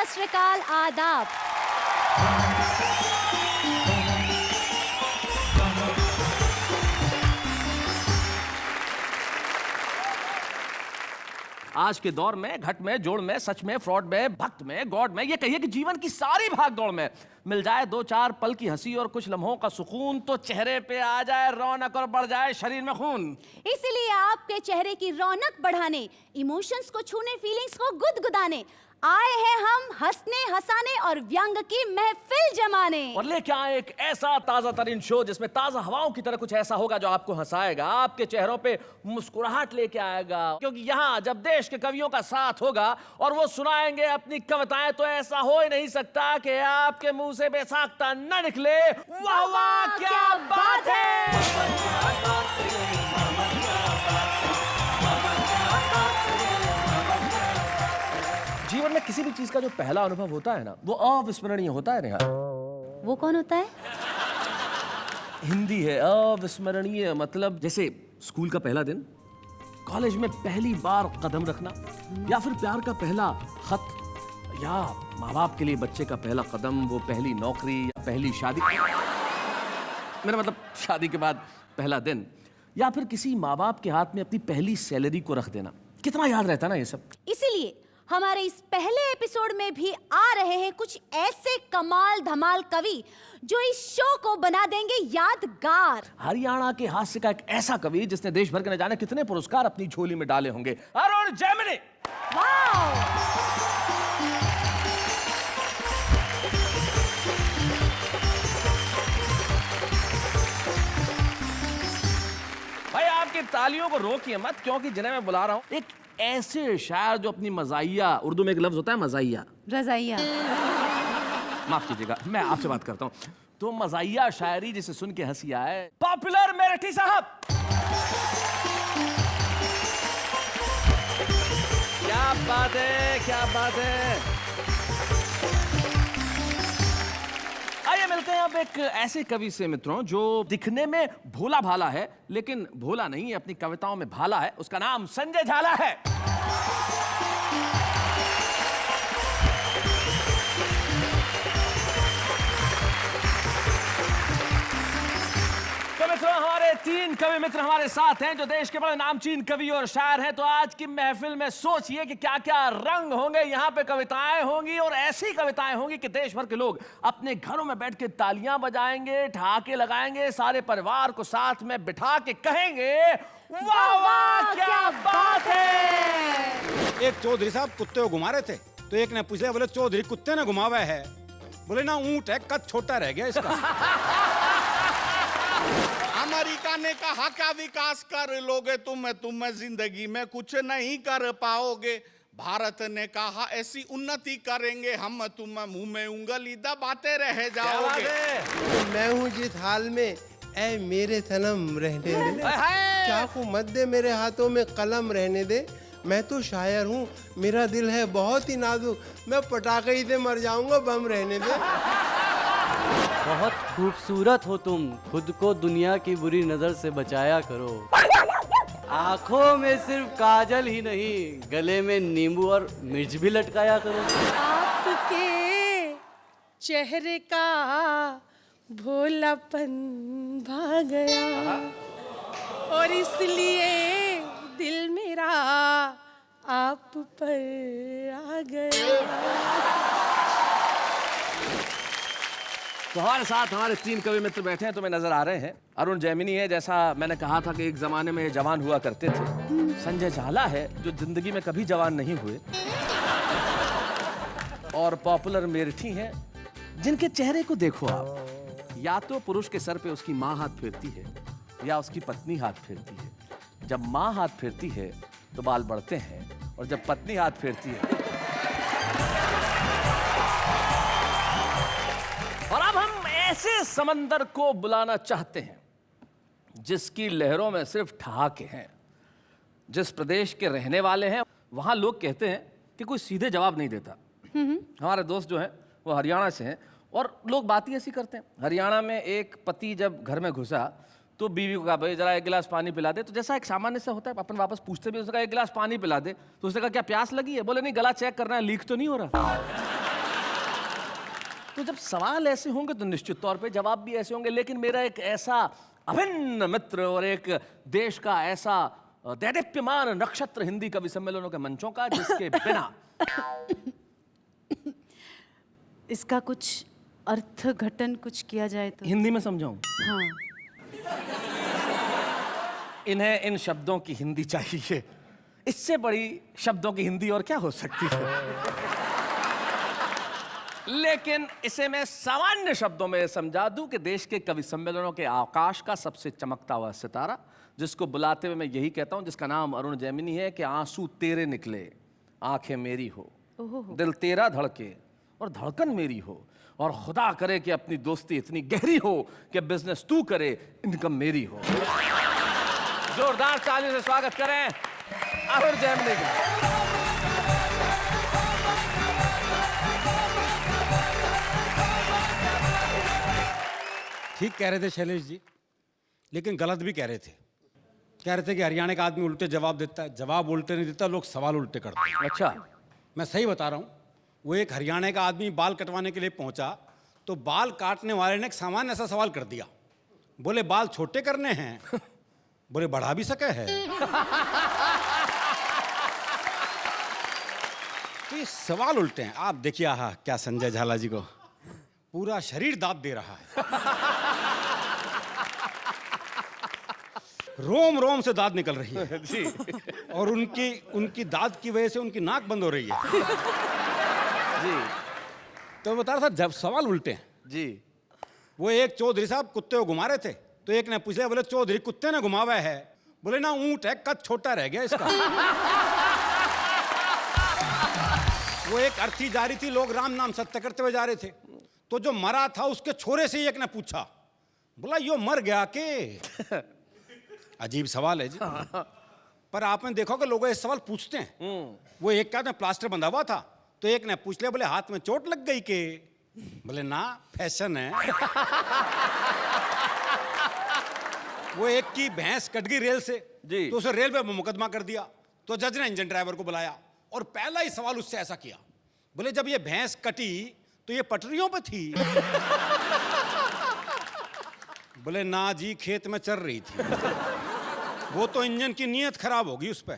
सत श्री अकाल, आदाब। आज के दौर में घट में, जोड़ में, सच में, फ्रॉड में, भक्त में, गॉड में, ये कहिए कि जीवन की सारी भाग दौड़ में मिल जाए दो चार पल की हंसी और कुछ लम्हों का सुकून, तो चेहरे पे आ जाए रौनक और बढ़ जाए शरीर में खून। इसीलिए आपके चेहरे की रौनक बढ़ाने, इमोशंस को छूने, फीलिंग्स को गुदगुदाने आए हैं हम हंसने, हंसाने और व्यंग की महफिल जमाने। और लेके आए एक ऐसा ताजा तरीन शो जिसमें ताजा हवाओं की तरह कुछ ऐसा होगा जो आपको हंसाएगा, आपके चेहरों पे मुस्कुराहट लेके आएगा। क्योंकि यहाँ जब देश के कवियों का साथ होगा और वो सुनाएंगे अपनी कविताएं, तो ऐसा हो ही नहीं सकता कि आपके मुंह से बेसाख्ता न निकले। वाह वाह क्या बात है। जीवन में किसी भी चीज का जो पहला अनुभव होता है ना, वो अविस्मरणीय होता है। नेहा, वो कौन होता है? हिंदी है अविस्मरणीय, मतलब जैसे स्कूल का पहला दिन, कॉलेज में पहली बार कदम रखना, या फिर प्यार का पहला खत, या माँ बाप के लिए बच्चे का पहला कदम, वो पहली नौकरी या पहली शादी, मेरा मतलब शादी के बाद पहला दिन, या फिर किसी माँ बाप के हाथ में अपनी पहली सैलरी को रख देना। कितना याद रहता ना ये सब। इसीलिए हमारे इस पहले एपिसोड में भी आ रहे हैं कुछ ऐसे कमाल धमाल कवि जो इस शो को बना देंगे यादगार। हरियाणा के हास्य का एक ऐसा कवि जिसने देश भर के न जाने कितने पुरस्कार अपनी झोली में डाले होंगे, अरुण जैमिनी। वाओ! भाई आपकी तालियों को रोकिए मत, क्योंकि जिन्हें मैं बुला रहा हूं एक ऐसे शायर जो अपनी मजाइया, उर्दू में एक लफ्ज होता है मजाइया, रजाइया, माफ कीजिएगा मैं आपसे बात करता हूं, तो मजाइया शायरी जिसे सुन के हंसी आए, पॉपुलर मेरठी साहब। क्या बात है, क्या बात है। आइए मिलते हैं अब एक ऐसे कवि से मित्रों जो दिखने में भोला भाला है, लेकिन भोला नहीं है, अपनी कविताओं में भाला है। उसका नाम संजय झाला है। तो मित्रों हमारे तीन कवि मित्र हमारे साथ हैं जो देश के बड़े नामचीन कवि और शायर हैं। तो आज की महफिल में सोचिए कि क्या क्या रंग होंगे। यहाँ पे कविताएं होंगी और ऐसी कविताएं होंगी कि देश भर के लोग अपने घरों में बैठ के तालियां बजाएंगे, ठहाके लगाएंगे, सारे परिवार को साथ में बिठा के कहेंगे वाह वाह क्या बात है। एक चौधरी साहब कुत्ते को घुमा रहे थे, तो एक ने पूछा, बोले चौधरी कुत्ते ने घुमावा है? बोले ना, ऊंट है, कद छोटा रह गया इसका। अमेरिका ने कहा क्या विकास कर लोगे तुम जिंदगी में कुछ नहीं कर पाओगे। भारत ने कहा ऐसी उन्नति करेंगे हम, तुम मुंह में उंगली दबाते रह जाओगे। मैं हूँ जिस हाल में, ऐ मेरे सनम रहने दे, चाकू मत दे मेरे हाथों में कलम रहने दे। मैं तो शायर हूँ, मेरा दिल है बहुत ही नाजुक, मैं पटाखे ही से मर जाऊंगा, बम रहने दे। बहुत खूबसूरत हो तुम, खुद को दुनिया की बुरी नजर से बचाया करो। आंखों में सिर्फ काजल ही नहीं, गले में नींबू और मिर्च भी लटकाया करो। आपके चेहरे का भोलापन भा गया और इसलिए दिल मेरा आप पर आ गया। तो हमारे साथ हमारे तीन कवि मित्र बैठे हैं, तुम्हें नजर आ रहे हैं। अरुण जैमिनी है, जैसा मैंने कहा था कि एक जमाने में जवान हुआ करते थे। संजय झाला है जो जिंदगी में कभी जवान नहीं हुए। और पॉपुलर मेरठी हैं जिनके चेहरे को देखो आप, या तो पुरुष के सर पे उसकी माँ हाथ फेरती है या उसकी पत्नी हाथ फेरती है। जब माँ हाथ फेरती है तो बाल बढ़ते हैं, और जब पत्नी हाथ फेरती है। और अब हम ऐसे समंदर को बुलाना चाहते हैं जिसकी लहरों में सिर्फ ठहाके हैं। जिस प्रदेश के रहने वाले हैं वहां लोग कहते हैं कि कोई सीधे जवाब नहीं देता। हमारे दोस्त जो हैं वो हरियाणा से हैं, और लोग बात ही ऐसी करते हैं। हरियाणा में एक पति जब घर में घुसा तो बीवी को कहा, भाई जरा एक गिलास पानी पिला दे। तो जैसा एक सामान्य से होता है, अपन वापस पूछते भी, उसने कहा एक गिलास पानी पिला दे। तो उसने कहा क्या प्यास लगी है? बोले नहीं, गला चेक करना है, लीक तो नहीं हो रहा। तो जब सवाल ऐसे होंगे तो निश्चित तौर पे जवाब भी ऐसे होंगे, लेकिन मेरा एक ऐसा अभिन्न मित्र और एक देश का ऐसा दैदीप्यमान नक्षत्र हिंदी कवि सम्मेलनों के मंचों का, जिसके बिना इसका कुछ अर्थघटन कुछ किया जाए तो। हिंदी में समझाऊं? हाँ। इन्हें इन शब्दों की हिंदी चाहिए, इससे बड़ी शब्दों की हिंदी और क्या हो सकती है। लेकिन इसे मैं सामान्य शब्दों में समझा दूं कि देश के कवि सम्मेलनों के आकाश का सबसे चमकता हुआ सितारा, जिसको बुलाते हुए मैं यही कहता हूं, जिसका नाम अरुण जैमिनी है, कि आंसू तेरे निकले आंखें मेरी हो, दिल तेरा धड़के और धड़कन मेरी हो, और खुदा करे कि अपनी दोस्ती इतनी गहरी हो कि बिजनेस तू करे इनकम मेरी हो। जोरदार ताली से स्वागत करें अरुण जैमिनी का। ठीक कह रहे थे शैलेश जी, लेकिन गलत भी कह रहे थे। कह रहे थे कि हरियाणा का आदमी उल्टे जवाब देता है, जवाब उल्टे नहीं देता, लोग सवाल उल्टे करते हैं। अच्छा, मैं सही बता रहा हूँ। वो एक हरियाणा का आदमी बाल कटवाने के लिए पहुंचा, तो बाल काटने वाले ने एक सामान्य ऐसा सवाल कर दिया, बोले बाल छोटे करने हैं? बोले बढ़ा भी सके है। तो ये सवाल उल्टे हैं। आप देखिए, आहा क्या संजय झाला जी को पूरा शरीर दांत दे रहा है। रोम रोम से दांत निकल रही है जी। और उनकी दांत की वजह से उनकी नाक बंद हो रही है। जी तो बता रहा था, जब सवाल उल्टे हैं। जी। वो एक चौधरी साहब कुत्ते को घुमा रहे थे, तो एक ने पूछ लिया, बोले चौधरी कुत्ते ने घुमावा है? बोले ना, ऊंट है, कद छोटा रह गया इसका। वो एक अर्थी जा रही थी, लोग राम नाम सत्य करते हुए जा रहे थे, तो जो मरा था उसके छोरे से एक ने पूछा, बोला यो मर गया के? अजीब सवाल है जी। पर आपने देखा कि लोग ये सवाल पूछते हैं। वो एक का प्लास्टर बंधा हुआ था, तो एक ने पूछ लिया, बोले हाथ में चोट लग गई के? बोले ना, फैशन है। वो एक की भैंस कट गई रेल से जी। तो उसे रेलवे में मुकदमा कर दिया, तो जज ने इंजन ड्राइवर को बुलाया और पहला ही सवाल उससे ऐसा किया, बोले जब ये भैंस कटी तो ये पटरियों पे थी? बोले ना जी, खेत में चल रही थी। वो तो इंजन की नीयत खराब होगी उस पर।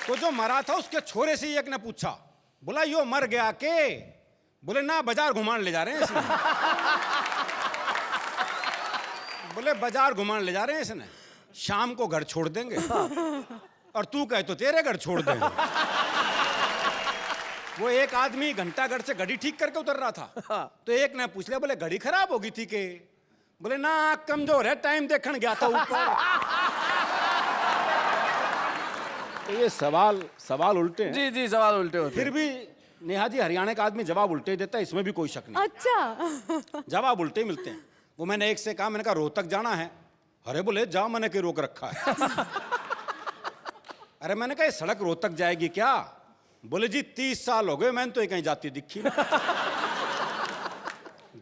तो जो मरा था उसके छोरे से एक ने पूछा, बोला यो मर गया के? बोले ना, बाजार घुमान ले जा रहे हैं इसने। बोले बाजार घुमान ले जा रहे हैं इसने, शाम को घर छोड़ देंगे। और तू कहे तो तेरे घर छोड़ देंगे। वो एक आदमी घंटाघर से घड़ी ठीक करके उतर रहा था, तो एक ने पूछ लिया, बोले घड़ी खराब होगी थी के? बोले ना, कमजोर है, टाइम देखने गया था ऊपर। तो ये सवाल उल्टे हैं। जी जी, सवाल उल्टे होते फिर भी नेहा जी, हरियाणा का आदमी जवाब उल्टे ही देता है, इसमें भी कोई शक नहीं। अच्छा। जवाब उल्टे ही मिलते हैं। वो मैंने एक से कहा, मैंने कहा रोहतक जाना है? अरे बोले जा, मैंने के रोक रखा है। अरे मैंने कहा ये सड़क रोहतक जाएगी क्या? बोले जी 30 साल हो गए, मैंने तो ये कहीं जाती दिखी नहीं।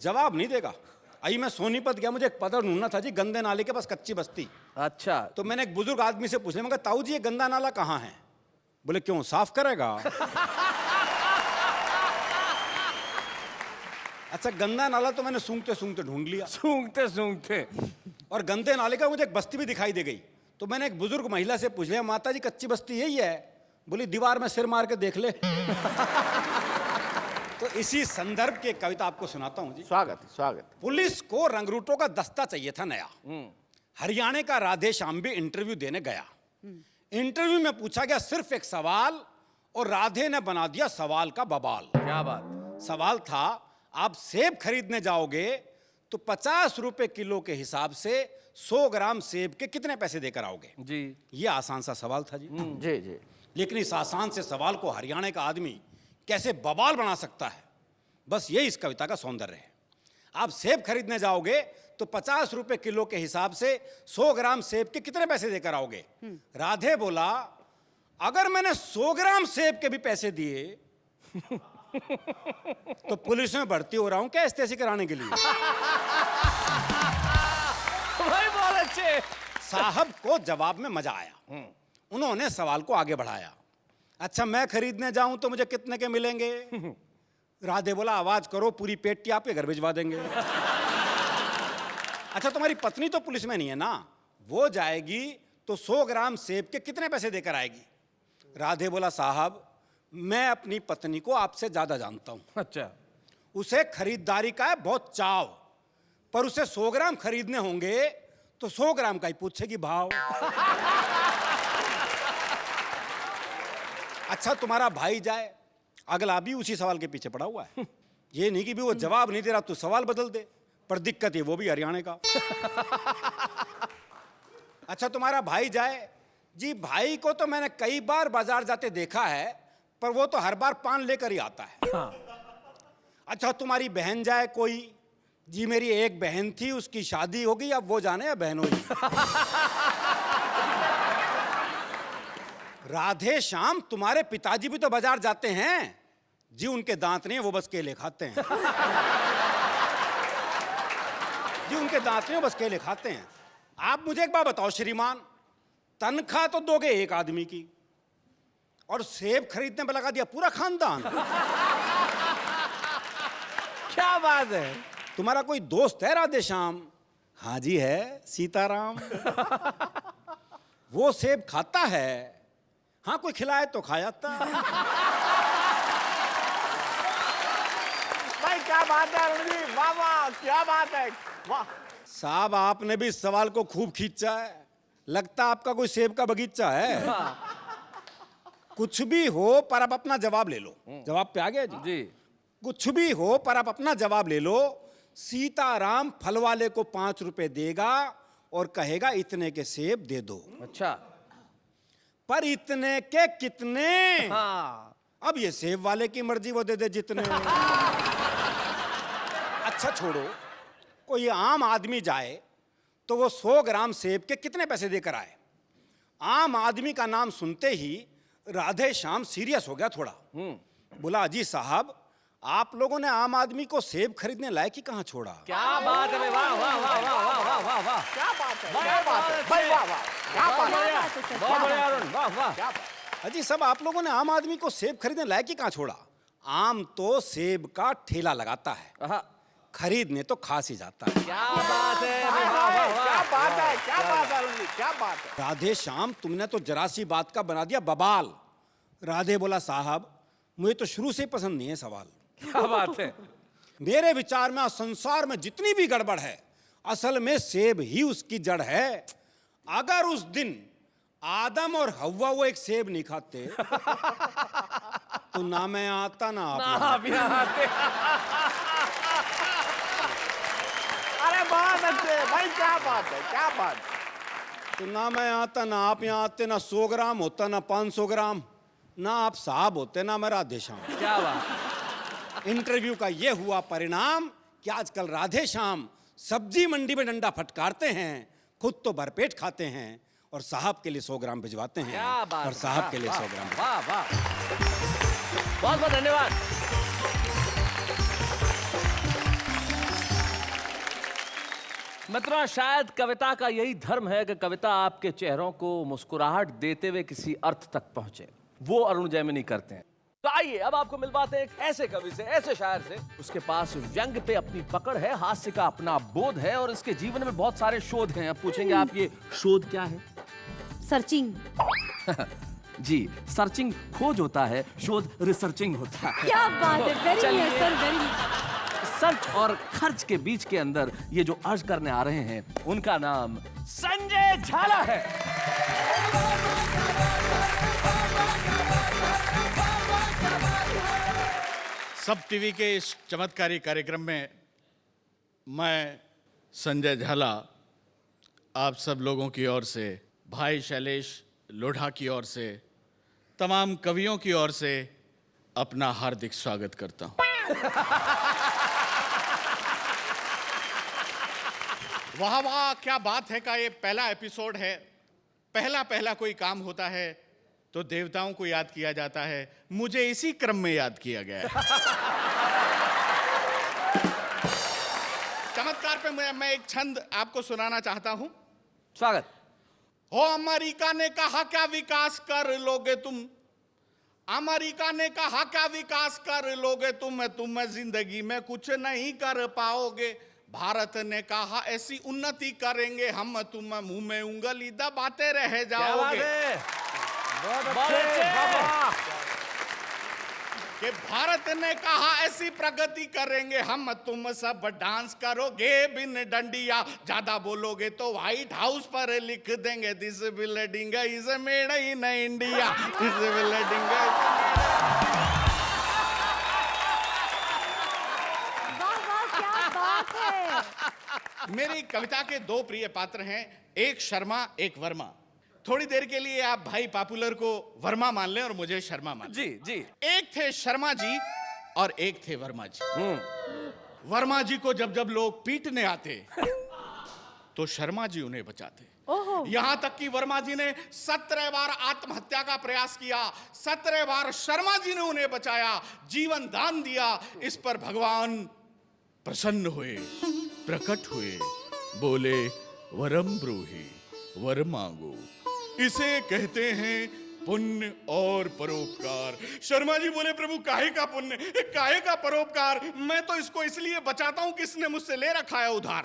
जवाब नहीं देगा। आई मैं सोनीपत गया, मुझे एक पता ढूंढना था जी, गंदे नाले के पास कच्ची बस्ती। अच्छा, तो मैंने एक बुजुर्ग आदमी से पूछ लिया, मैं कहा ताऊ जी ये गंदा नाला कहाँ है? बोले क्यों, साफ करेगा? अच्छा, गंदा नाला तो मैंने सूंघते सूंघते ढूंढ लिया। सूंघते सूंघते। और गंदे नाले का मुझे एक बस्ती भी दिखाई दे गई, तो मैंने एक बुजुर्ग महिला से पूछ लिया, माता जी कच्ची बस्ती यही है? बोली दीवार में सिर मार के देख ले। तो इसी संदर्भ की एक कविता आपको सुनाता हूं जी। स्वागत। पुलिस को रंगरूटों का दस्ता चाहिए था नया। हरियाणा का राधे श्याम भी इंटरव्यू देने गया। इंटरव्यू में पूछा गया सिर्फ एक सवाल, और राधे ने बना दिया सवाल का बवाल। क्या बात। सवाल था, आप सेब खरीदने जाओगे तो 50 रुपए किलो के हिसाब से 100 ग्राम सेब के कितने पैसे देकर आओगे? जी। ये आसान सा सवाल था जी। जी जी। लेकिन इस आसान से सवाल को हरियाणा का आदमी कैसे बवाल बना सकता है, बस यही इस कविता का सौंदर्य है। आप सेब खरीदने जाओगे तो 50 रुपए किलो के हिसाब से 100 ग्राम सेब के कितने पैसे देकर आओगे? राधे बोला, अगर मैंने 100 ग्राम सेब के भी पैसे दिए तो पुलिस में भर्ती हो रहा हूं क्या एसटीएसी कराने के लिए? भाई बहुत अच्छे। साहब को जवाब में मजा आया। उन्होंने सवाल को आगे बढ़ाया। अच्छा मैं खरीदने जाऊं तो मुझे कितने के मिलेंगे? राधे बोला आवाज करो, पूरी पेटी आपके घर भिजवा देंगे। अच्छा तुम्हारी पत्नी तो पुलिस में नहीं है ना, वो जाएगी तो 100 ग्राम सेब के कितने पैसे देकर आएगी? राधे बोला साहब मैं अपनी पत्नी को आपसे ज्यादा जानता हूं। अच्छा। उसे खरीदारी का है बहुत चाव, पर उसे 100 ग्राम खरीदने होंगे तो 100 ग्राम का ही पूछेगी भाव। अच्छा तुम्हारा भाई जाए, अगला भी उसी सवाल के पीछे पड़ा हुआ है। ये नहीं कि भी वो जवाब नहीं दे रहा तू सवाल बदल दे, पर दिक्कत है वो भी हरियाणा का। अच्छा तुम्हारा भाई जाए, जी भाई को तो मैंने कई बार बाजार जाते देखा है, पर वो तो हर बार पान लेकर ही आता है। अच्छा तुम्हारी बहन जाए कोई, जी मेरी एक बहन थी उसकी शादी हो गई, अब वो जाने या बहन होगी। राधे श्याम तुम्हारे पिताजी भी तो बाजार जाते हैं, जी उनके दांत नहीं है वो बस केले खाते हैं। जी उनके दांत नहीं है बस केले खाते हैं। आप मुझे एक बात बताओ श्रीमान, तनख्वाह तो दोगे एक आदमी की और सेब खरीदने में लगा दिया पूरा खानदान। क्या बात है? तुम्हारा कोई दोस्त है राधे श्याम? हाँ जी है, सीताराम। वो सेब खाता है, हाँ कोई खिलाए तो खा जाता। भाई क्या बात है अरुण जी, वाह वाह क्या बात है, वाह। साहब आपने भी इस सवाल को खूब खींचा है, लगता आपका कोई सेब का बगीचा है। कुछ भी हो पर आप अपना जवाब ले लो। जवाब पे आ गया जी? जी। कुछ भी हो पर आप अपना जवाब ले लो। सीताराम फल वाले को 5 रुपए देगा और कहेगा इतने के सेब दे दो। अच्छा। पर इतने के कितने? हाँ। अब ये सेब वाले की मर्जी, वो दे दे जितने। अच्छा छोड़ो, कोई आम आदमी जाए तो वो 100 ग्राम सेब के कितने पैसे देकर आए? आम आदमी का नाम सुनते ही राधे श्याम सीरियस हो गया थोड़ा। बोला अजी साहब आप लोगों ने आम आदमी को सेब खरीदने लायक ही कहां छोड़ा? क्या बात है भाई, वाह वाह वाह वाह वाह वाह वाह वाह। क्या बात है, क्या बात है भाई, वाह वाह क्या बात है, बहुत बढ़िया अरुण, वाह वाह। क्या बात है। अजी सब आप लोगों ने आम आदमी को सेब खरीदने लायक ही कहां छोड़ा? आम तो सेब का ठेला लगाता है, आहा, खरीदने तो खास ही जाता है। क्या बात है, हाय, वाह हाय, वाह क्या वाह। बात है, क्या बात है अरुण जी, क्या बात है। राधे श्याम तुमने तो जरा सी बात का बना दिया बवाल। राधे बोला साहब मुझे तो शुरू से पसंद नहीं है सवाल। क्या बात है? मेरे विचार में संसार में जितनी भी गड़बड़ है असल में सेब ही उसकी जड़ है। अगर उस दिन आदम और हव्वा वो एक सेब नहीं खाते तो ना मैं आता ना आप। आप यहाँ आते। अरे बहुत अच्छे भाई, क्या बात है, क्या बात है। तो ना मैं आता ना आप यहाँ आते, ना 100 ग्राम होता ना 500 ग्राम, ना आप साहब होते ना मैं राधे श्याम। क्या बात। इंटरव्यू का ये हुआ परिणाम कि आजकल राधे श्याम सब्जी मंडी में डंडा फटकारते हैं, खुद तो भरपेट खाते हैं और साहब के लिए 100 ग्राम भिजवाते हैं। क्या बात। और साहब के लिए 100 ग्राम। वाह वाह, बहुत बहुत धन्यवाद। मित्रों शायद कविता का यही धर्म है कि कविता आपके चेहरों को मुस्कुराहट देते हुए किसी अर्थ तक पहुंचे। वो अरुण जैमिनी करते हैं। तो आइए अब आपको मिलवाते हैं एक ऐसे कवि से, ऐसे शायर से, उसके पास व्यंग पे अपनी पकड़ है, हास्य का अपना बोध है और इसके जीवन में बहुत सारे शोध हैं। अब पूछेंगे आप ये शोध क्या है? सर्चिंग। जी, सर्चिंग खोज होता है, शोध रिसर्चिंग होता है। क्या बात है, वेरी चलिए। Nice sir, very. सर्च और खर्च के बीच के अंदर ये जो अर्ज करने आ रहे हैं उनका नाम संजय झाला है। सब टीवी के इस चमत्कारी कार्यक्रम में मैं संजय झाला आप सब लोगों की ओर से, भाई शैलेश लोढ़ा की ओर से, तमाम कवियों की ओर से अपना हार्दिक स्वागत करता हूं। वाह वाह क्या बात है का ये पहला एपिसोड है। पहला कोई काम होता है तो देवताओं को याद किया जाता है, मुझे इसी क्रम में याद किया गया है। चमत्कार पे मैं एक छंद आपको सुनाना चाहता हूं। स्वागत। हो अमेरिका ने कहा क्या विकास कर लोगे तुम, अमेरिका ने कहा क्या विकास कर लोगे तुम जिंदगी में कुछ नहीं कर पाओगे। भारत ने कहा ऐसी उन्नति करेंगे हम, तुम मुंह में उंगली दबाते रह क्या बात जाओगे। है? बहुत अच्छे। अच्छे। कि भारत ने कहा ऐसी प्रगति करेंगे हम, तुम सब डांस करोगे बिन डंडिया, ज्यादा बोलोगे तो व्हाइट हाउस पर लिख देंगे this building is made in India, this building. वाह वाह, क्या बात है। मेरी कविता के दो प्रिय पात्र हैं, एक शर्मा एक वर्मा। थोड़ी देर के लिए आप भाई पॉपुलर को वर्मा मान लें और मुझे शर्मा मान लें। जी जी। एक थे शर्मा जी और एक थे वर्मा जी। वर्मा जी को जब जब लोग पीटने आते तो शर्मा जी उन्हें बचाते। यहां तक कि वर्मा जी ने 17 बार आत्महत्या का प्रयास किया, 17 बार शर्मा जी ने उन्हें बचाया, जीवन दान दिया। इस पर भगवान प्रसन्न हुए, प्रकट हुए, बोले वरम ब्रूहि, वर मांगो। इसे कहते हैं पुण्य और परोपकार। शर्मा जी बोले प्रभु काहे का पुण्य, काहे का परोपकार, मैं तो इसको इसलिए बचाता हूं कि इसने मुझसे ले रखा है उधार।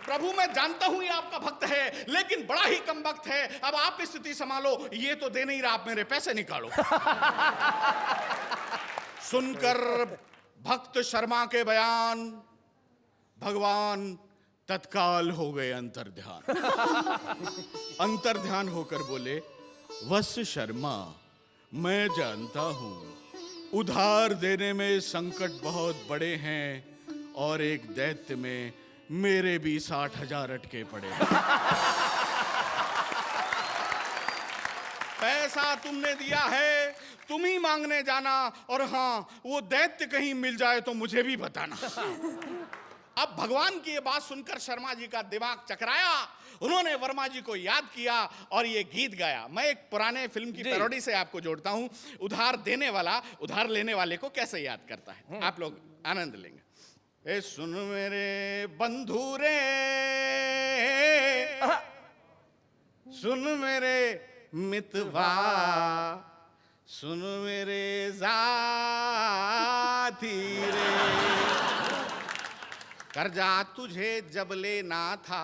प्रभु मैं जानता हूं ये आपका भक्त है, लेकिन बड़ा ही कम वक्त है, अब आप स्थिति संभालो, ये तो दे नहीं रहा, आप मेरे पैसे निकालो। सुनकर भक्त शर्मा के बयान भगवान तत्काल हो गए अंतर्ध्यान। अंतर्ध्यान होकर बोले वत्स शर्मा, मैं जानता हूं उधार देने में संकट बहुत बड़े हैं और एक दैत्य में मेरे भी 60,000 अटके पड़े हैं। पैसा तुमने दिया है, तुम ही मांगने जाना, और हाँ वो दैत्य कहीं मिल जाए तो मुझे भी बताना। अब भगवान की ये बात सुनकर शर्मा जी का दिमाग चकराया, उन्होंने वर्मा जी को याद किया और ये गीत गाया। मैं एक पुराने फिल्म की पैरोडी से आपको जोड़ता हूं, उधार देने वाला उधार लेने वाले को कैसे याद करता है, आप लोग आनंद लेंगे। ए सुन मेरे बंधु रे, सुन मेरे मितवा, सुन मेरे साथी रे, कर्जा तुझे जब लेना था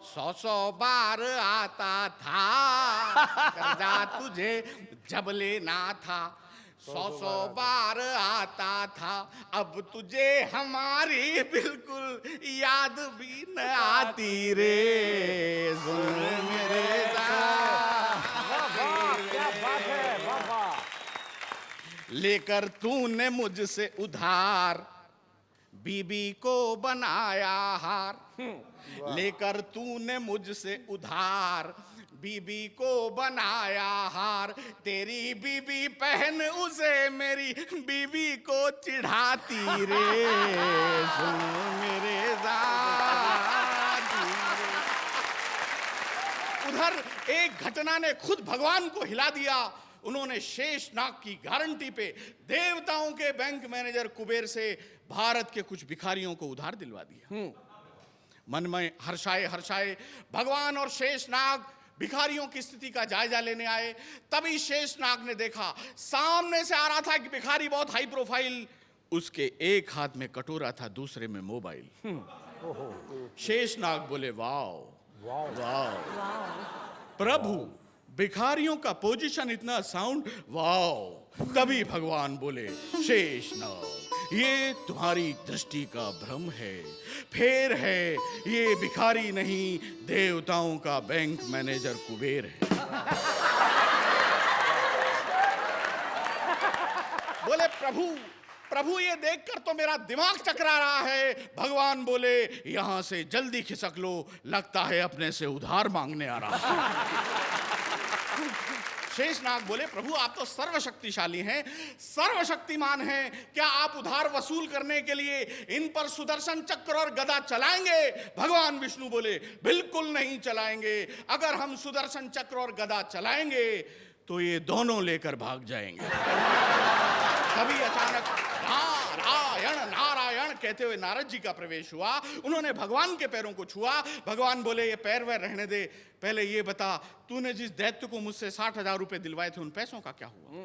100 बार आता था, कर्जा तुझे जब लेना था 100 बार आता था, अब तुझे हमारी बिल्कुल याद भी न आती रे, सुन मेरे क्या बात है, वाह वाह। लेकर तूने मुझसे उधार बीबी को बनाया हार, लेकर तूने मुझसे उधार बीबी को बनाया हार, तेरी बीबी पहन उसे मेरी बीबी को चिढ़ाती रे, सुन मेरे साथी रे। उधर एक घटना ने खुद भगवान को हिला दिया। उन्होंने शेषनाग की गारंटी पे देवताओं के बैंक मैनेजर कुबेर से भारत के कुछ भिखारियों को उधार दिलवा दिया। मन में हर्षाए हर्षाए भगवान और शेषनाग भिखारियों की स्थिति का जायजा लेने आए। तभी शेषनाग ने देखा सामने से आ रहा था कि भिखारी बहुत हाई प्रोफाइल, उसके एक हाथ में कटोरा था, दूसरे में मोबाइल। शेषनाग बोले वाह वाह प्रभु, भिखारियों का पोजीशन इतना साउंड, वाह। तभी भगवान बोले शेषनाग, ये तुम्हारी दृष्टि का भ्रम है, फेर है, ये भिखारी नहीं देवताओं का बैंक मैनेजर कुबेर है। बोले प्रभु, प्रभु ये देखकर तो मेरा दिमाग चकरा रहा है। भगवान बोले यहां से जल्दी खिसक लो, लगता है अपने से उधार मांगने आ रहा है। शेषनाग बोले प्रभु आप तो सर्वशक्तिशाली हैं, सर्वशक्तिमान हैं, क्या आप उधार वसूल करने के लिए इन पर सुदर्शन चक्र और गदा चलाएंगे? भगवान विष्णु बोले बिल्कुल नहीं चलाएंगे, अगर हम सुदर्शन चक्र और गदा चलाएंगे तो ये दोनों लेकर भाग जाएंगे। तभी अचानक नारायण नारायण कहते हुए नारद जी का प्रवेश हुआ। उन्होंने भगवान के पैरों को छुआ। भगवान बोले ये पैर वैर रहने दे, पहले ये बता तूने जिस दैत्य को मुझसे 60,000 रुपए दिलवाए थे उन पैसों का क्या हुआ?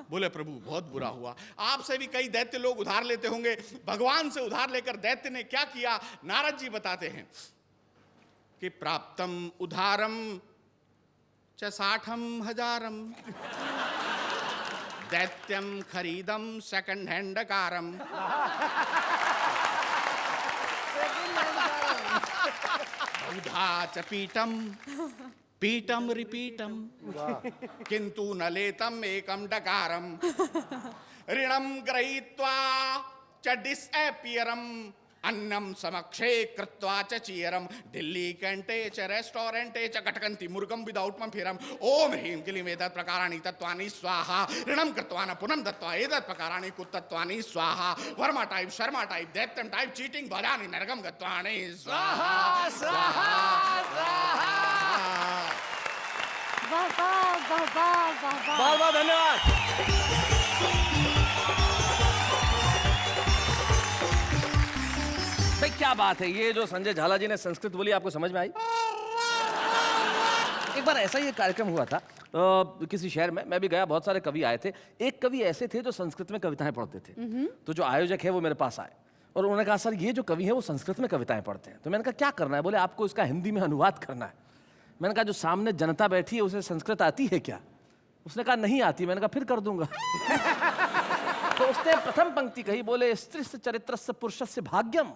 बोले प्रभु बहुत बुरा हुआ। आपसे भी कई दैत्य लोग उधार लेते होंगे, भगवान से उधार लेकर दैत्य ने क्या किया? नारद जी बताते हैं कि प्राप्तम उधारम च 60,000 दैत्यम खरीदम सेकंड हैंड कारम। उधा च पीटम पीटम रिपीटम किंतु न लेतम एकम डकारम। ऋणम गृहीत्वा च डिसएपियरम अन्नम समक्षे कृत्वा च चीयरम। दिल्ली कैंटे च रेस्टोरेंटे च कटकंती मुर्गम विदाउट फिरम। ओम ह्रीं क्लीं एतत् प्रकाराणि तत्त्वानि स्वाहा। ऋणम कृत्वा न पुनम दत्त्वा एतत् प्रकाराणि कुतत्वानि स्वाहा। वर्मा टाइप शर्मा टाइप दैत्यम टाइप चीटिंग भजानि नरकम गत्वानि स्वाहा स्वाहा स्वाहा। वाह वाह वाह वाह वाह वाह। बहुत बहुत धन्यवाद। भाई क्या बात है, ये जो संजय झाला जी ने संस्कृत बोली आपको समझ में आई? एक बार ऐसा ही एक कार्यक्रम हुआ था किसी शहर में, मैं भी गया, बहुत सारे कवि आए थे। एक कवि ऐसे थे जो संस्कृत में कविताएं पढ़ते थे। तो जो आयोजक है वो मेरे पास आए और उन्होंने कहा सर ये जो कवि है वो संस्कृत में कविताएं पढ़ते हैं। तो मैंने कहा क्या करना है? बोले आपको इसका हिंदी में अनुवाद करना है। मैंने कहा जो सामने जनता बैठी है उसे संस्कृत आती है क्या? उसने कहा नहीं आती। मैंने कहा फिर कर दूंगा। तो उसने प्रथम पंक्ति कही, बोले स्त्रीस्य चरित्रस्य पुरुषस्य भाग्यम।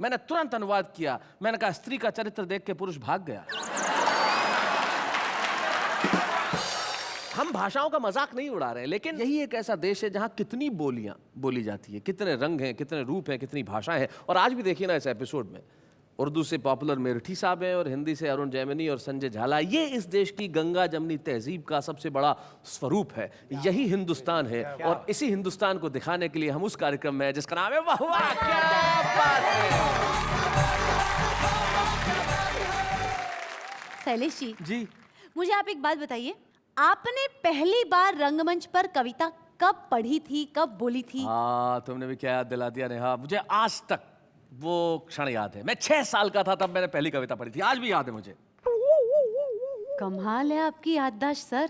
मैंने तुरंत अनुवाद किया। मैंने कहा स्त्री का चरित्र देख के पुरुष भाग गया। हम भाषाओं का मजाक नहीं उड़ा रहे, लेकिन यही एक ऐसा देश है जहां कितनी बोलियां बोली जाती है, कितने रंग हैं, कितने रूप हैं, कितनी भाषाएं हैं। और आज भी देखिए ना इस एपिसोड में उर्दू से पॉपुलर मेरठी साहब हैं और हिंदी से अरुण जैमिनी और संजय झाला। ये इस देश की गंगा जमनी तहजीब का सबसे बड़ा स्वरूप है। यही हिंदुस्तान है और इसी हिंदुस्तान को दिखाने के लिए हम उस कार्यक्रम में हैं जिसका नाम है वाह वाह क्या बात है। शैलेश जी, जी मुझे आप एक बात बताइए, आपने पहली बार रंगमंच पर कविता कब पढ़ी थी, कब बोली थी? हाँ तुमने भी क्या याद दिला दिया नेहा। मुझे आज तक वो क्षण याद है। मैं 6 साल का था तब मैंने पहली कविता पढ़ी थी, आज भी याद है मुझे। कमाल है आपकी याददाश्त सर।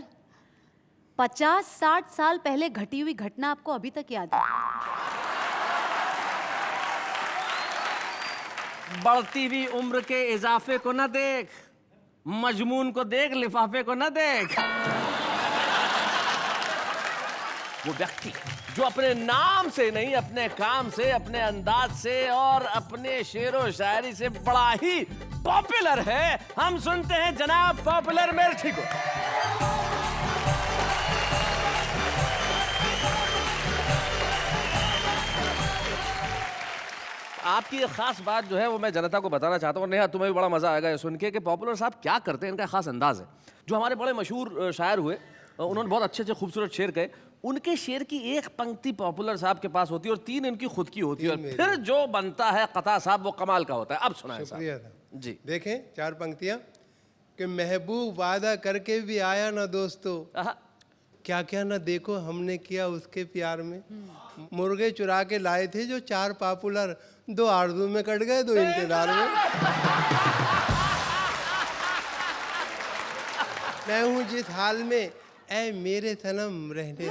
50-60 साल पहले घटी हुई घटना आपको अभी तक याद है। बढ़ती हुई उम्र के इजाफे को न देख, मजमून को देख, लिफाफे को न देख। वो व्यक्ति जो अपने नाम से नहीं, अपने काम से, अपने अंदाज से और अपने शेरो शायरी से बड़ा ही पॉपुलर है। हम सुनते हैं जनाब पॉपुलर मेरठी को। आपकी ये खास बात जो है वो मैं जनता को बताना चाहता हूँ। नेहा तुम्हें भी बड़ा मजा आएगा ये सुन के कि पॉपुलर साहब क्या करते हैं, इनका खास अंदाज है। जो हमारे बड़े मशहूर शायर हुए, उन्होंने बहुत अच्छे अच्छे खूबसूरत शेर कहे। उनके शेर की एक पंक्ति पॉपुलर साहब के पास होती है और 3 इनकी खुद की होती है, और फिर जो बनता है कथा साहब वो कमाल का होता है। अब सुनाएं शुक्रिया साहब जी। देखें 4 पंक्तियां कि महबूब वादा करके भी आया ना दोस्तों, क्या क्या ना देखो हमने किया उसके प्यार में। मुर्गे चुरा के लाए थे जो 4 पॉपुलर, 2 आरज़ू में कट गए, 2 इंतजार में। मैं हूँ जिस हाल में ऐ मेरे सनम रहने दे।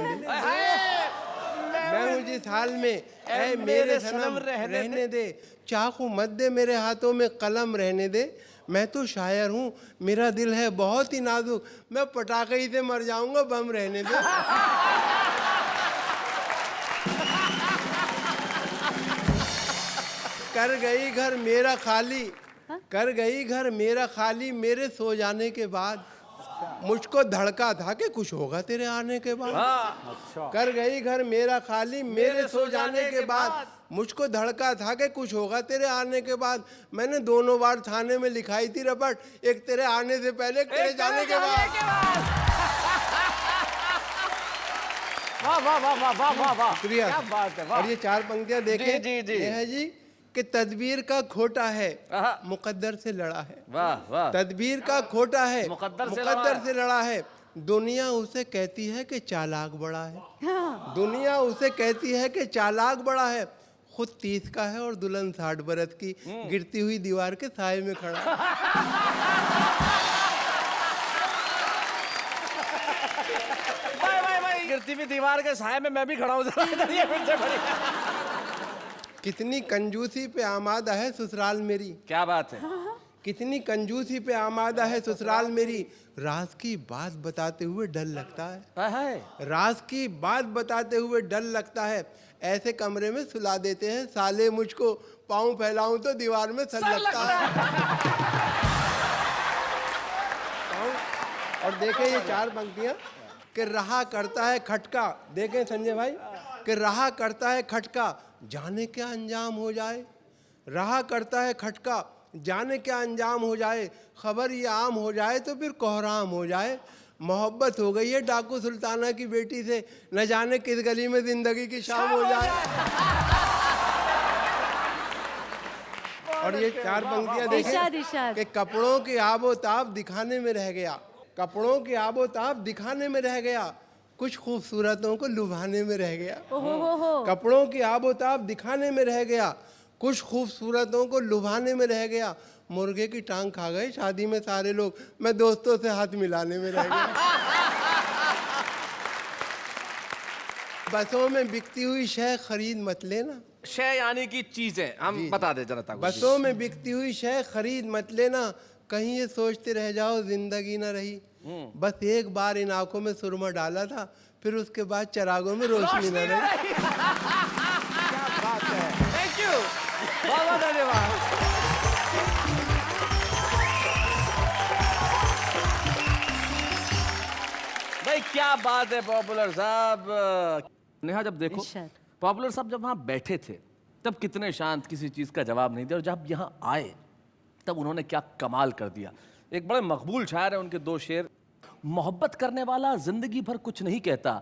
मैं हूँ जिस हाल में ऐ मेरे सनम रहने दे। चाकू मत दे मेरे हाथों में कलम रहने दे। मैं तो शायर हूँ, मेरा दिल है बहुत ही नाजुक, मैं पटाखे ही से मर जाऊंगा, बम रहने दे। कर गई घर मेरा खाली, कर गई घर मेरा खाली मेरे सो जाने के बाद। मुझको धड़का था कि कुछ होगा तेरे आने के बाद। कर गई घर मेरा खाली मेरे सो जाने के बाद। मुझको धड़का था कि कुछ होगा तेरे आने के बाद। मैंने 2 बार थाने में लिखाई थी रपट, एक तेरे आने से पहले, एक तेरे जाने के बाद। वाह वाह वाह वाह वाह वाह वाह, शुक्रिया। क्या बात है। और ये 4 पंक्तियां देखें जी, जी, जी। ये है जी कि तदबीर का खोटा है मुकद्दर से लड़ा है। वाह वाह। तदबीर का खोटा है मुकद्दर से लड़ा है। दुनिया उसे कहती है कि चालाक बड़ा है। दुनिया उसे कहती है कि चालाक बड़ा है। खुद 30 का है और दुल्हन 60 बरस की, गिरती हुई दीवार के साए में खड़ा है। भाई गिरती हुई दीवार के साए में मैं भी खड़ा हूँ जरा इधर ये फिर से खड़ी। कितनी कंजूसी पे आमादा है ससुराल मेरी, क्या बात है। कितनी कंजूसी पे आमादा है ससुराल मेरी, राज की बात बताते हुए डर लगता है। हाय राज की बात बताते हुए डर लगता है, ऐसे कमरे में सुला देते हैं साले मुझको, पाँव फैलाऊं तो दीवार में सर लगता है। और देखें ये 4 पंक्तियां कि रहा करता है खटका, देखें संजय भाई, कि रहा करता है खटका जाने क्या अंजाम हो जाए, रहा करता है खटका जाने क्या अंजाम हो जाए, खबर ये आम हो जाए तो फिर कोहराम हो जाए, मोहब्बत हो गई है डाकू सुल्ताना की बेटी से, न जाने किस गली में जिंदगी की शाम हो जाए। और ये 4 पंक्तियां इरशाद, देखें इरशाद। कि कपड़ों की आबोताब दिखाने में रह गया, कपड़ों की आबोताब दिखाने में रह गया, कुछ खूबसूरतों को लुभाने में रह गया। ओहो। कपड़ों की आबोताब दिखाने में रह गया, कुछ खूबसूरतों को लुभाने में रह गया, मुर्गे की टांग खा गए शादी में सारे लोग, मैं दोस्तों से हाथ मिलाने में रह गया। बसों में बिकती हुई शय खरीद मत लेना, शय यानी कि चीजें, हम बता दे जनता को। बसों में बिकती हुई शय खरीद मत लेना, कहीं ये सोचते रह जाओ जिंदगी न रही, बस एक बार इन आंखों में सुरमा डाला था, फिर उसके बाद चरागों में रोशनी न रही। क्या बात है। थैंक यू, बहुत बहुत धन्यवाद। भाई क्या बात है पॉपुलर साहब। नेहा जब देखो, इरशाद। पॉपुलर साहब जब वहां बैठे थे तब कितने शांत, किसी चीज का जवाब नहीं दिया, और जब यहाँ आए तब उन्होंने क्या कमाल कर दिया। एक बड़े मकबूल शायर है, उनके 2 शेर। मोहब्बत करने वाला जिंदगी भर कुछ नहीं कहता,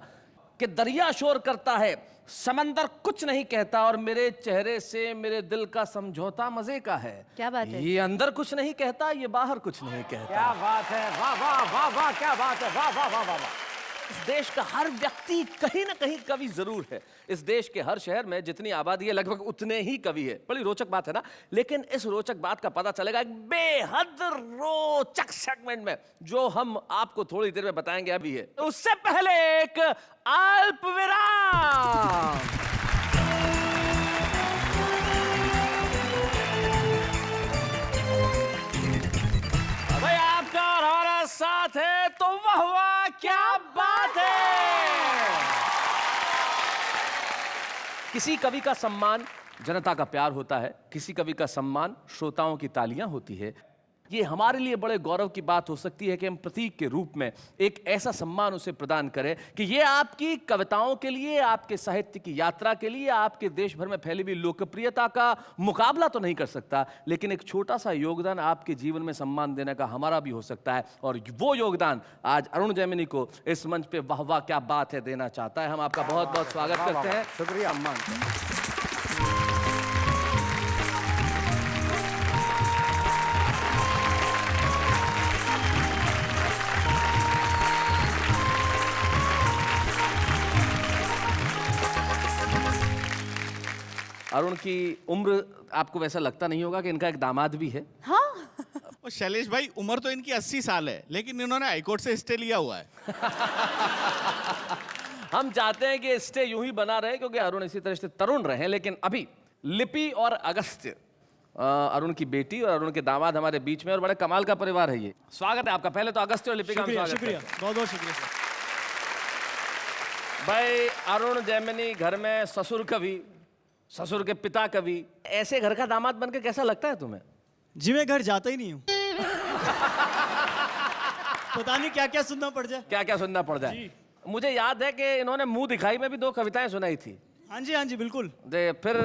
कि दरिया शोर करता है समंदर कुछ नहीं कहता, और मेरे चेहरे से मेरे दिल का समझौता मजे का है। क्या बात है। ये अंदर कुछ नहीं कहता, ये बाहर कुछ नहीं कहता। क्या बात है, वाह वाह वाह वाह, क्या बात है, वाह वाह वाह वाह वाह। इस देश का हर व्यक्ति कहीं ना कहीं कवि जरूर है। इस देश के हर शहर में जितनी आबादी है लगभग उतने ही कवि है। बड़ी रोचक बात है ना। लेकिन इस रोचक बात का पता चलेगा एक बेहद रोचक सेगमेंट में, जो हम आपको थोड़ी देर में बताएंगे अभी है। उससे पहले एक अल्प विराम। भाई आपका और हमारा साथ है तो वाह वाह, क्या बात है। किसी कवि का सम्मान जनता का प्यार होता है, किसी कवि का सम्मान श्रोताओं की तालियां होती है। ये हमारे लिए बड़े गौरव की बात हो सकती है कि हम प्रतीक के रूप में एक ऐसा सम्मान उसे प्रदान करें कि ये आपकी कविताओं के लिए, आपके साहित्य की यात्रा के लिए, आपके देश भर में फैली हुई लोकप्रियता का मुकाबला तो नहीं कर सकता, लेकिन एक छोटा सा योगदान आपके जीवन में सम्मान देने का हमारा भी हो सकता है। और वो योगदान आज अरुण जैमिनी को इस मंच पे वाह वाह क्या बात है देना चाहता है। हम आपका बहुत बहुत स्वागत करते हैं। शुक्रिया। सम्मान। अरुण की उम्र आपको वैसा लगता नहीं होगा कि इनका एक दामाद भी है। हाँ। और शैलेश भाई, उम्र तो इनकी 80 साल है, लेकिन इन्होंने हाईकोर्ट से स्टे लिया हुआ है। हम चाहते हैं कि स्टे यूं ही बना रहे, क्योंकि अरुण इसी तरह से तरुण रहे। लेकिन अभी लिपि और अगस्त्य, अरुण की बेटी और अरुण के दामाद हमारे बीच में, और बड़े कमाल का परिवार है ये। स्वागत है आपका। पहले तो अगस्त्य और लिपि का हम स्वागत शुक्रिया, करते हैं। बहुत बहुत शुक्रिया सर। भाई अरुण जैमिनी घर में ससुर कवि, ससुर के पिता कवि, ऐसे घर का दामाद बनकर कैसा लगता है तुम्हें? जी मैं घर जाता ही नहीं हूँ। पता नहीं क्या क्या सुनना पड़ जाए। क्या क्या सुनना पड़ जाए। मुझे याद है कि इन्होंने मुंह दिखाई में भी 2 कविताएं सुनाई थी। हाँ जी बिल्कुल। फिर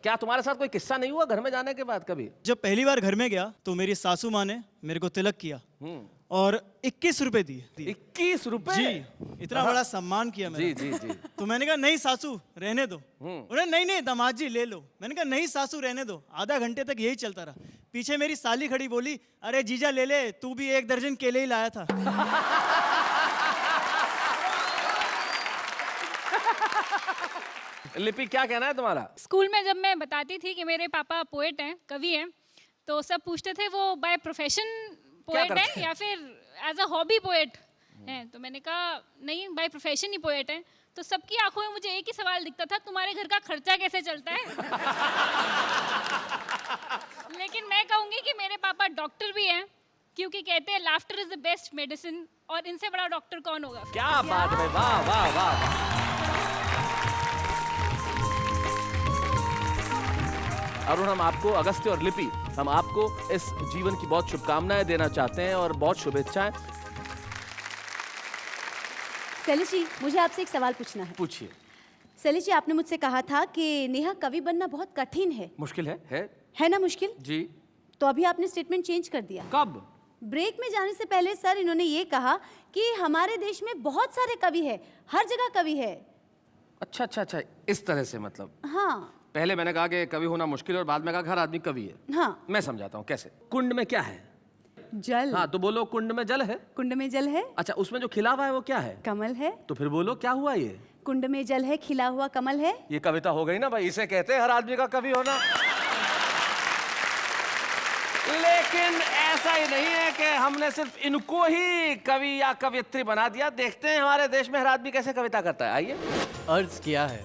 क्या तुम्हारे साथ कोई किस्सा नहीं हुआ घर में जाने के बाद कभी? जब पहली बार घर में गया तो मेरी सासू माँ ने मेरे को तिलक किया और 21 रुपए दिए। 21 रुपए? जी, इतना बड़ा सम्मान किया मेरा। जी जी जी। तो मैंने कहा नहीं सासू रहने दो। उन्होंने नहीं दामाद जी ले लो। मैंने कहा नहीं सासू रहने दो। आधा घंटे तक यही चलता रहा। पीछे मेरी साली खड़ी, बोली अरे जीजा ले ले, तू भी 1 दर्जन केले ही लाया था। लिपि क्या कहना है तुम्हारा? स्कूल में जब मैं बताती थी कि मेरे पापा पोएट हैं, कवि हैं, तो सब पूछते थे वो बाय प्रोफेशन पोएट करते हैं या फिर एज अ हॉबी पोएट हैं। तो मैंने कहा नहीं, बाय प्रोफेशन ही पोएट हैं। तो सबकी आंखों में मुझे एक ही सवाल दिखता था, तुम्हारे घर का खर्चा कैसे चलता है? लेकिन मैं कहूँगी कि मेरे पापा डॉक्टर भी हैं, क्योंकि कहते हैं laughter is the best medicine, और इनसे बड़ा डॉक्टर कौन होगा? क्या बात है, वाह वाह वाह। अरुण, हम आपको, अगस्त्य और लिपि, हम आपको इस जीवन की बहुत शुभकामनाएं देना चाहते हैं और बहुत शुभेच्छाएं। शैलेश जी, मुझे आपसे एक सवाल पूछना है। पूछिए। शैलेश जी, आपने मुझसे कहा था कि नेहा कवि बनना बहुत कठिन मुश्किल है है ना? मुश्किल जी। तो अभी आपने स्टेटमेंट चेंज कर दिया। कब? ब्रेक में जाने से पहले सर इन्होंने ये कहा कि हमारे देश में बहुत सारे कवि है, हर जगह कवि है। अच्छा अच्छा अच्छा, इस तरह से मतलब। हाँ पहले मैंने कहा कि कवि होना मुश्किल है और बाद में कहा हर आदमी कवि है। हाँ। मैं समझाता हूँ कैसे। कुंड में क्या है? जल। हाँ, तो बोलो कुंड में जल है। कुंड में जल है। अच्छा, उसमें जो खिला हुआ है वो क्या है? कमल है। तो फिर बोलो क्या हुआ ये? कुंड में जल है, खिला हुआ कमल है। ये कविता हो गई ना भाई, इसे कहते हैं हर आदमी का कवि होना। लेकिन ऐसा ही नहीं है कि हमने सिर्फ इनको ही कवि या कवियत्री बना दिया। देखते हैं हमारे देश में हर आदमी कैसे कविता करता है। आइए। अर्ज किया है,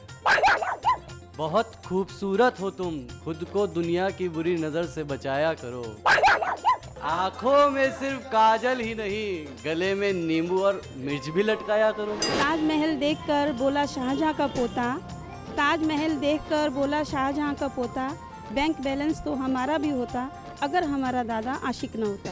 बहुत खूबसूरत हो तुम, खुद को दुनिया की बुरी नजर से बचाया करो। आंखों में सिर्फ काजल ही नहीं, गले में नींबू और मिर्च भी लटकाया करो। ताजमहल देखकर बोला शाहजहां का पोता, ताजमहल देखकर बोला शाहजहां का पोता, बैंक बैलेंस तो हमारा भी होता अगर हमारा दादा आशिक न होता।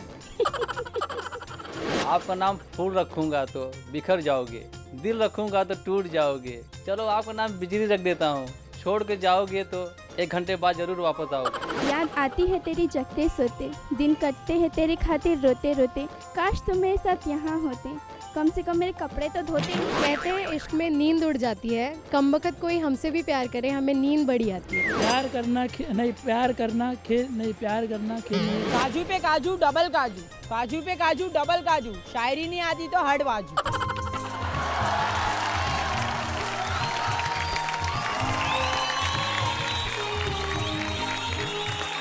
आपका नाम फूल रखूंगा तो बिखर जाओगे, दिल रखूंगा तो टूट जाओगे। चलो आपका नाम बिजली रख देता हूँ, छोड़ के जाओगे तो 1 घंटे बाद जरूर वापस आओगे। याद आती है तेरी जगते सोते, दिन कटते हैं तेरे खातिर रोते रोते, काश तुम मेरे साथ यहाँ होते, कम से कम मेरे कपड़े तो धोते। कहते हैं इश्क में नींद उड़ जाती है, कमबख्त कोई हमसे भी प्यार करे हमें नींद बड़ी आती है। प्यार करना नहीं, प्यार करना खेल नहीं, प्यार करना खेल नहीं। काजू पे काजू डबल काजू, काजू पे काजू डबल काजू, शायरी नहीं आती तो हट बाजू।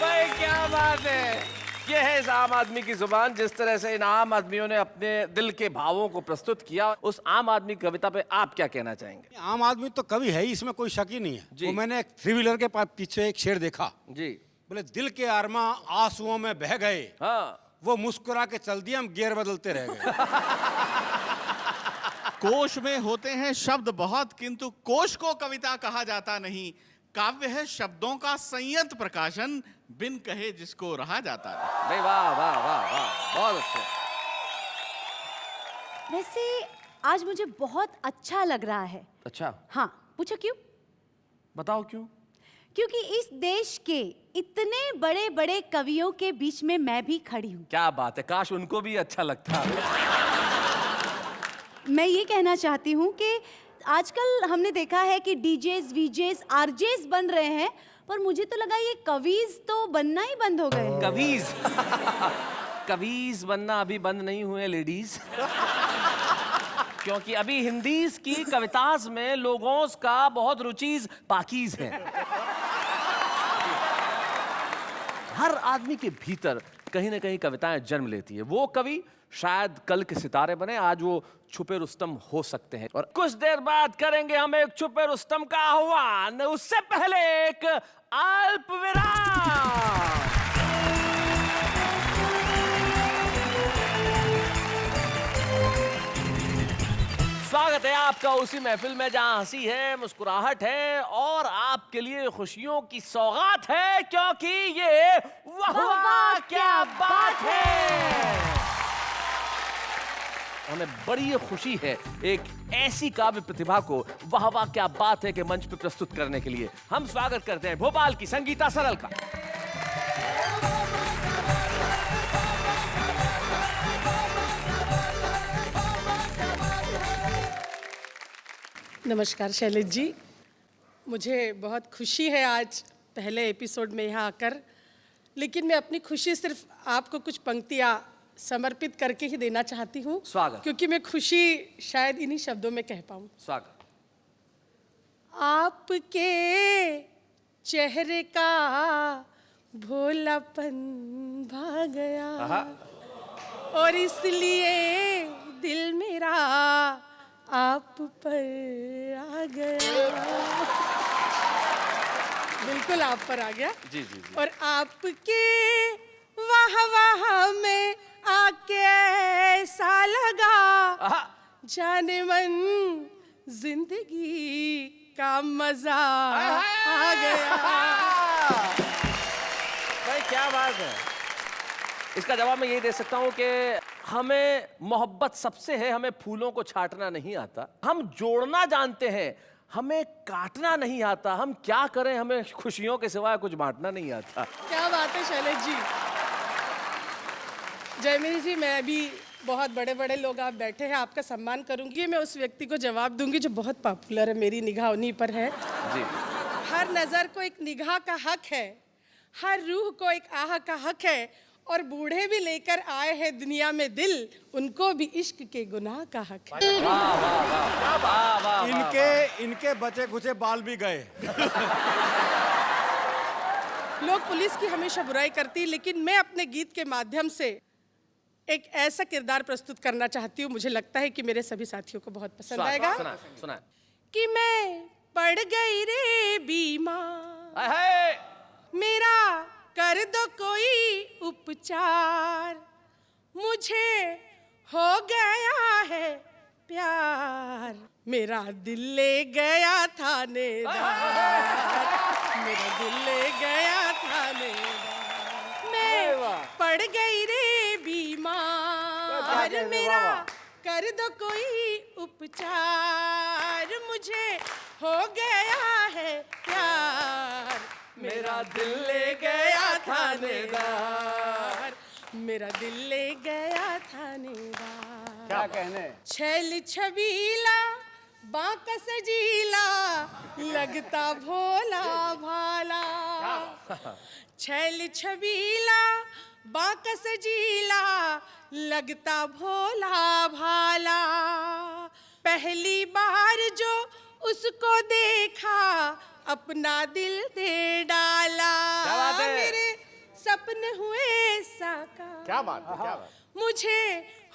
भाई क्या बात है। ये है इस आम आदमी की जुबान। जिस तरह से इन आम आदमियों ने अपने दिल के भावों को प्रस्तुत किया, उस आम आदमी की कविता पे आप क्या कहना चाहेंगे? आम आदमी तो कवि है ही, इसमें कोई शक ही नहीं है। वो मैंने एक 3 व्हीलर के पीछे एक शेर देखा जी। बोले दिल के आरमा आंसुओं में बह गए, हाँ। वो मुस्कुरा के चल दिए, हम गियर बदलते रह गए। कोश में होते हैं शब्द बहुत, किंतु कोश को कविता कहा जाता नहीं। काव्य है शब्दों का संयत प्रकाशन, बिन कहे जिसको रहा जाता है। नहीं, वाह वाह वाह वाह, बहुत अच्छा। वैसे आज मुझे बहुत अच्छा लग रहा है। अच्छा? हाँ, पूछो क्यों? बताओ क्यों? क्योंकि इस देश के इतने बड़े बड़े कवियों के बीच में मैं भी खड़ी हूँ। क्या बात है, काश उनको भी अच्छा लगता। मैं ये कहना चाहती हूँ कि आजकल हमने देखा है कि डीजेस, वीजेस, आरजेस बन रहे हैं, पर मुझे तो लगा ये कवीज तो बनना ही बंद हो गए हैं। कवीज? कवीज बनना अभी बंद नहीं हुए लेडीज। क्योंकि अभी हिंदीज की कविताज में लोगों का बहुत रुचीज पाकीज है। हर आदमी के भीतर कहीं ना कहीं कविताएं जन्म लेती है। वो कवि शायद कल के सितारे बने, आज वो छुपे रुस्तम हो सकते हैं। और कुछ देर बाद करेंगे हम एक छुपे रुस्तम का आह्वान, उससे पहले एक अल्प विराम। स्वागत है आपका उसी महफिल में जहां हंसी है, मुस्कुराहट है और आपके लिए खुशियों की सौगात है, क्योंकि ये वाह वाह क्या बात है। हमें बड़ी खुशी है एक ऐसी काव्य प्रतिभा को वाह वाह क्या बात है के मंच पे प्रस्तुत करने के लिए। हम स्वागत करते हैं भोपाल की संगीता सरल का। नमस्कार शैलेश जी, मुझे बहुत खुशी है आज पहले एपिसोड में यहाँ आकर, लेकिन मैं अपनी खुशी सिर्फ आपको कुछ पंक्तियाँ समर्पित करके ही देना चाहती हूँ। स्वागत। क्योंकि मैं खुशी शायद इन्हीं शब्दों में कह पाऊँ। स्वागत। आपके चेहरे का भोलापन भा गया और इसलिए दिल मेरा आप पर आ गया। बिल्कुल आप पर आ गया। जी जी जी। और आपके वाह वाह में आके ऐसा लगा जाने मन जिंदगी का मजा आ गया। भाई क्या बात है। इसका जवाब मैं यही दे सकता हूँ कि हमें मोहब्बत सबसे है, हमें फूलों को छांटना नहीं आता, हम जोड़ना जानते हैं, हमें काटना नहीं आता। हम क्या करें, हमें खुशियों के सिवाय कुछ बांटना नहीं आता। क्या बात है शैलेश जी। जयमिनी जी, मैं अभी बहुत बड़े बड़े लोग आप बैठे हैं, आपका सम्मान करूंगी। मैं उस व्यक्ति को जवाब दूंगी जो बहुत पॉपुलर है, मेरी निगाह उन्हीं पर है। जी। हर नजर को एक निगाह का हक है, हर रूह को एक आह का हक है, और बूढ़े भी लेकर आए हैं दुनिया में दिल, उनको भी इश्क के गुनाह का हक है। वाह वाह वाह। इनके बचे खुचे बाल भी गए। लोग पुलिस की हमेशा बुराई करती, लेकिन मैं अपने गीत के माध्यम से एक ऐसा किरदार प्रस्तुत करना चाहती हूँ, मुझे लगता है कि मेरे सभी साथियों को बहुत पसंद आएगा। सुना। कि मैं पड़ गई रे बीमार, मेरा कर दो कोई उपचार, मुझे हो गया है प्यार, मेरा दिल ले गया थानेदार, मेरा दिल ले गया थानेदार। मैं पड़ गई रे बीमार, मेरा कर दो कोई उपचार, मुझे हो गया है प्यार, मेरा दिल ले गया थानेदार, मेरा दिल ले गया थानेदार। क्या कहने। छैल छबीला बांका सजीला, लगता भोला भाला, छैल छबीला बांका सजीला, लगता भोला भाला, पहली बार जो उसको देखा अपना दिल दे डाला, मेरे सपने हुए साकार, क्या बात है, क्या बात। मुझे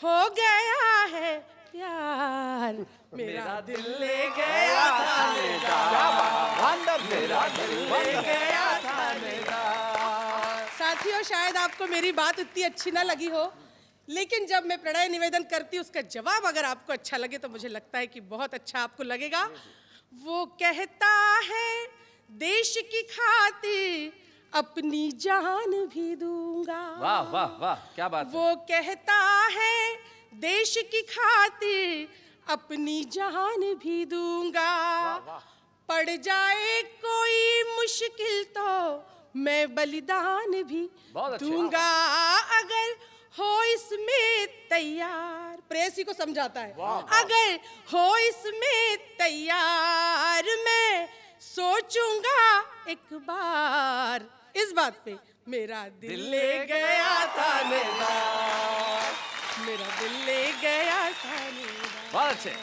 हो गया है प्यार, मेरा दिल ले गया थानेदार, मेरा दिल ले गया थानेदार। साथियों, शायद आपको मेरी बात उतनी अच्छी ना लगी हो, लेकिन जब मैं प्रणय निवेदन करती हूँ उसका जवाब अगर आपको अच्छा लगे तो मुझे लगता है कि बहुत अच्छा आपको लगेगा। वो कहता है देश की खातिर अपनी जान भी दूंगा। वाह वाह वाह, क्या बात है। वो कहता है देश की खातिर अपनी जान भी दूंगा, पड़ जाए कोई मुश्किल तो मैं बलिदान भी दूंगा, अगर हो इसमें तैयार। प्रेसी को समझाता है, अगर हो इसमें तैयार, मैं सोचूंगा एक बार इस बात पे, मेरा दिल ले गया थानेदार, मेरा दिल ले गया थानेदार। बहुत अच्छे।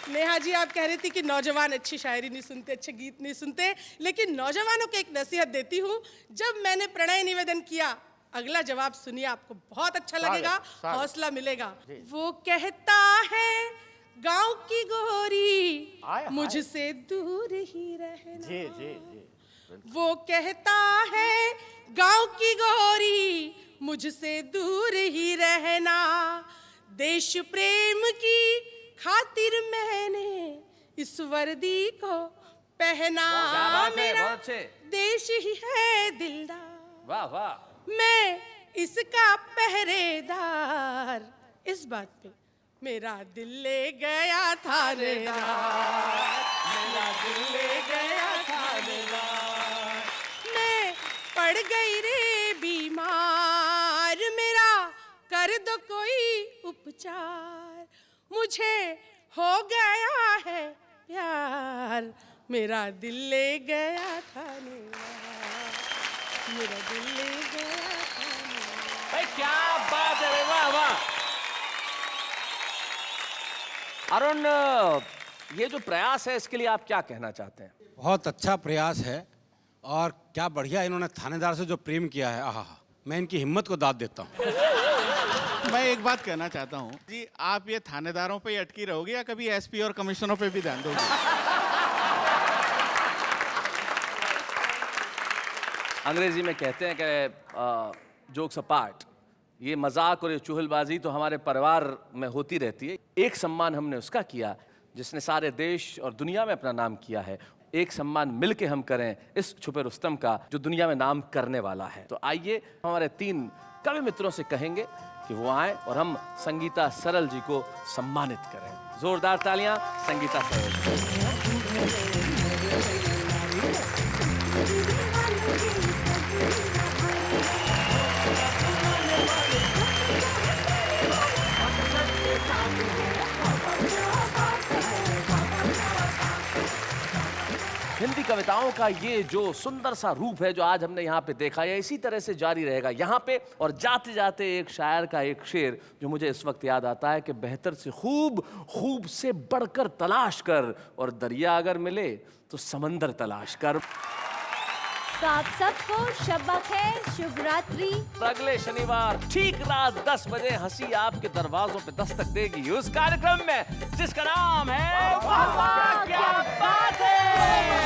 नेहा जी, आप कह रही थी कि नौजवान अच्छी शायरी नहीं सुनते, अच्छे गीत नहीं सुनते, लेकिन नौजवानों को एक नसीहत देती हूँ। जब मैंने प्रणय निवेदन किया, अगला जवाब सुनिए, आपको बहुत अच्छा लगेगा, हौसला मिलेगा। वो कहता है गांव की गोरी मुझसे दूर ही रहना, जी जी जी। वो कहता है गांव की गोरी मुझसे दूर ही रहना, देश प्रेम की खातिर मैंने इस वर्दी को पहना, मेरा देश ही है दिलदार। वाह वाह। मैं इसका पहरेदार, इस बात पे मेरा दिल ले गया थानेदार, मेरा दिल ले गया थानेदार। मैं पड़ गई रे बीमार, मेरा कर दो कोई उपचार, मुझे हो गया है प्यार, मेरा दिल ले गया थानेदार, मेरा दिल ले गया थानेदार। भाई क्या बात है, वाह वाह। अरुण, ये जो प्रयास है इसके लिए आप क्या कहना चाहते हैं? बहुत अच्छा प्रयास है और क्या बढ़िया इन्होंने थानेदार से जो प्रेम किया है, आहा, मैं इनकी हिम्मत को दाद देता हूँ। मैं एक बात कहना चाहता हूँ जी, आप ये थानेदारों पे ही अटकी रहोगी या कभी एसपी और कमिश्नरों पे भी ध्यान दोगे? अंग्रेजी में कहते हैं कि जोक्स अपार्ट, ये मजाक और ये चुहलबाजी तो हमारे परिवार में होती रहती है। एक सम्मान हमने उसका किया जिसने सारे देश और दुनिया में अपना नाम किया है। एक सम्मान मिलके हम करें इस छुपे रुस्तम का जो दुनिया में नाम करने वाला है। तो आइए हमारे 3 कवि मित्रों से कहेंगे कि वो आए और हम संगीता सरल जी को सम्मानित करें। जोरदार तालियां संगीता सरल। हिंदी कविताओं का ये जो सुंदर सा रूप है जो आज हमने यहाँ पे देखा है, इसी तरह से जारी रहेगा यहाँ पे। और जाते जाते एक शायर का एक शेर जो मुझे इस वक्त याद आता है कि बेहतर से खूब, खूब से बढ़कर तलाश कर, और दरिया अगर मिले तो समंदर तलाश कर। तो आप सबको शब बखैर, शुभ रात्रि। अगले शनिवार ठीक रात 10 बजे हंसी आपके दरवाजों पे दस्तक देगी उस कार्यक्रम में जिसका नाम है वाह वाह क्या बात है।